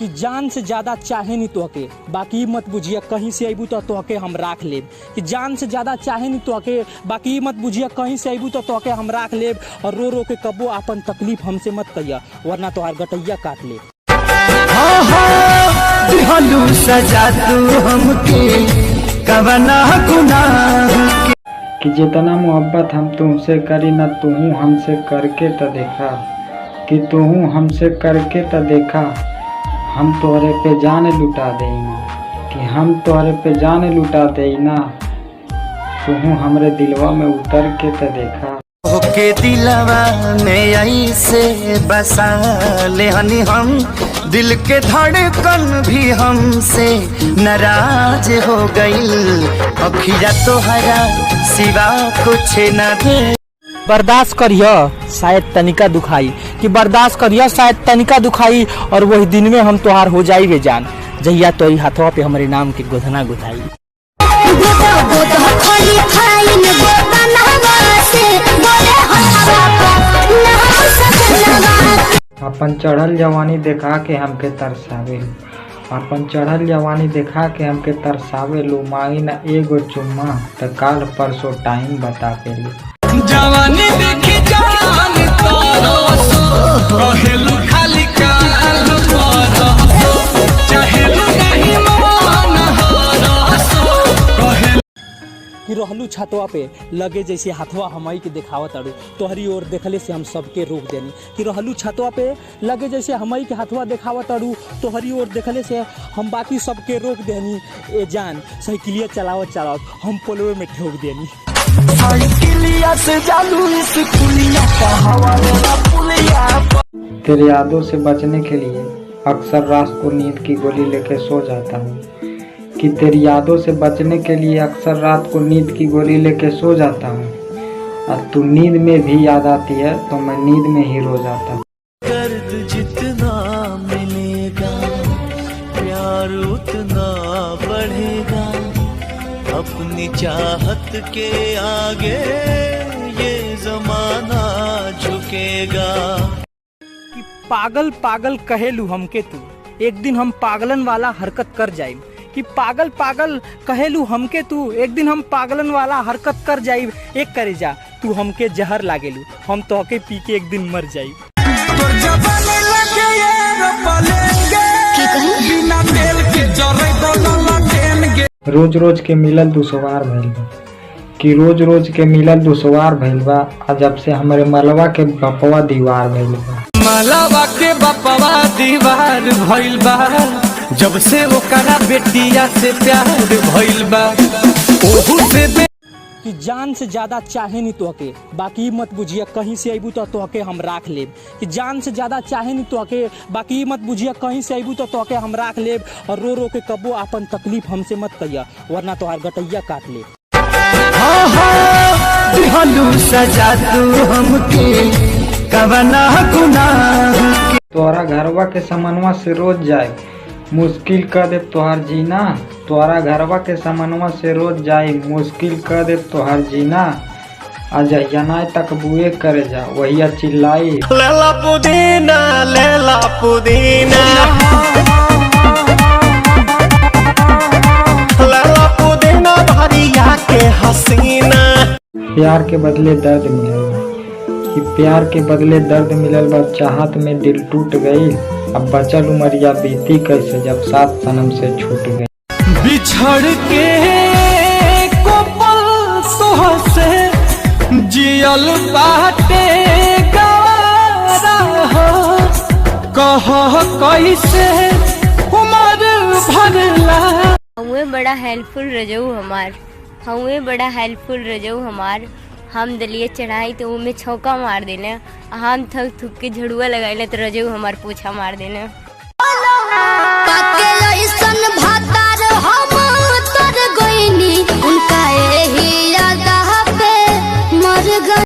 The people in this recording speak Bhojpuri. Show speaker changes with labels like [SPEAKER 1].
[SPEAKER 1] कि जान से ज्यादा चाहे नहीं तोहके, बाकी मत बुझिया कहीं से अबू तो तोहके हम राख लेब। कि जान से ज्यादा चाहे नहीं तोहके, बाकी मत बुझिया कहीं से अबू तो तोहके हम राख लेब। और रो रो के कबो अपन तकलीफ हमसे मत कहिया, वरना तोहार गटैया काट ले।
[SPEAKER 2] सजा तू हमके कवना गुनाह कि जितना मोहब्बत हम तुमसे करी न तू हमसे करके तो देखा, कि तू हमसे करके तो देखा। हम तोहरे पे जान लुटा देना, कि हम तोहरे पे जान लुटा देना। तू हमरे दिलवा में उतर के तो देखा। ओके दिलवा में ऐसे बसा ले हनी हम, दिल के धड़कन भी हमसे नाराज हो गई। अखिया तोहरा सिवा कुछ न दे।
[SPEAKER 1] बर्दाश्त करिया शायद तनिका दुखाई, कि बर्दाश्त करिया शायद तनिका दुखाई। और वही दिन में हम तोहार हो जाई वे जान, जहिया तो हाथवा पे हमारे नाम के गोधना गुथाई।
[SPEAKER 2] अपन चढ़ल जवानी देखा के हमके तरसावे, अपन चढ़ल जवानी देखा के हमके तरसावे लो। मांगी ना एगो चुम्मा त काल परसों टाइम बता के ली।
[SPEAKER 3] जवानी देखी जान तरसो, कहेलु खाली काल परसो, चाहेलु नहीं मन हरसो, कहेलु
[SPEAKER 1] कि रहलू छतवा पे लगे जैसे हाथवा हमई के दिखावत अड़ू, तोहरी ओर देखले से हम सबके रोक देनी। कि रहलू छतवा पे लगे जैसे हमई के हाथवा दिखावत अड़ू, तोहरी ओर देखले से हम बाकी सबके रोक देनी। ए जान साइकिलिया चलावत चलावत हम पोलवे में ठोक देनी।
[SPEAKER 3] साइकिलिया से जालू इस पुलिया का हवा वाला पुलिया।
[SPEAKER 2] तेरे यादों से बचने के लिए अक्सर रात को नींद की गोली लेके सो जाता हूँ, कि तेरी यादों से बचने के लिए अक्सर रात को नींद की गोली लेके सो जाता हूँ। और तू नींद में भी याद आती है तो मैं नींद में ही रो जाता हूँ।
[SPEAKER 3] दर्द जितना मिलेगा प्यार उतना बढ़ेगा, अपनी चाहत के आगे ये जमाना झुकेगा।
[SPEAKER 1] कि पागल पागल कहेलू हमके तू, एक दिन हम पागलन वाला हरकत कर जाए। कि पागल पागल कहेलू हमके तू, एक दिन हम पागलन वाला हरकत कर जाइब। एक करे जा तू हमके जहर लागेलू, हम तोहके पी के एक दिन मर जाइब।
[SPEAKER 2] रोज रोज के मिलल दुश्वार भइल बा, कि रोज रोज के मिलल दुश्वार भइल बा। आ जब से हमारे मलवा के बपवा दीवार भइल बा,
[SPEAKER 3] मलवा के बपवा दीवार भइल बा। जब से वो करा बेटिया से प्यार भइल बा, ओहू से
[SPEAKER 1] कि जान से ज्यादा चाहे नहीं तोहके, बाकी मत बुझिया कहीं से अबू तो तोहके हम राख लेब। कि जान से ज्यादा चाहे नहीं तोहके, बाकी मत बुझिया कहीं से अबू तो तोहके हम राख लेब। और रो रो के कबो अपन तकलीफ हमसे मत कहिया, वरना तोहार गटैया काट ले।
[SPEAKER 2] सजा तू हमके कवना गुनाह। तोरा घरवा के समनवा से रोज जाए, मुश्किल कर दे तोहार जीना। तोरा घरवा के समनवा से रोज जाए, मुश्किल कर दे तोहार जीना। अजहिया नाय तक बुए करे जा, वहिया चिल्लाई
[SPEAKER 3] लेला पुदीना, लेला पुदीना, लेला पुदीना भरिया के हसीना।
[SPEAKER 2] प्यार के बदले दर्द मिलल, कि प्यार के बदले दर्द मिलल बा। चाहत में दिल टूट गई, अब बचल उमरिया बीती कैसे जब साथ सनम से छूट गई।
[SPEAKER 3] बिछड़ के को पल सोह से जियल बाटे गवारा हो, कह कैसे उमर भरला।
[SPEAKER 4] हुए बड़ा हेल्पफुल रजऊ हमार, हुए बड़ा हेल्पफुल रजऊ हमार। हम दलिए चढ़ाई तो उनमें छौका मार देना, हम थक थुक के झड़ुआ लगाइले तो रजऊ हमार पोछा मार देना।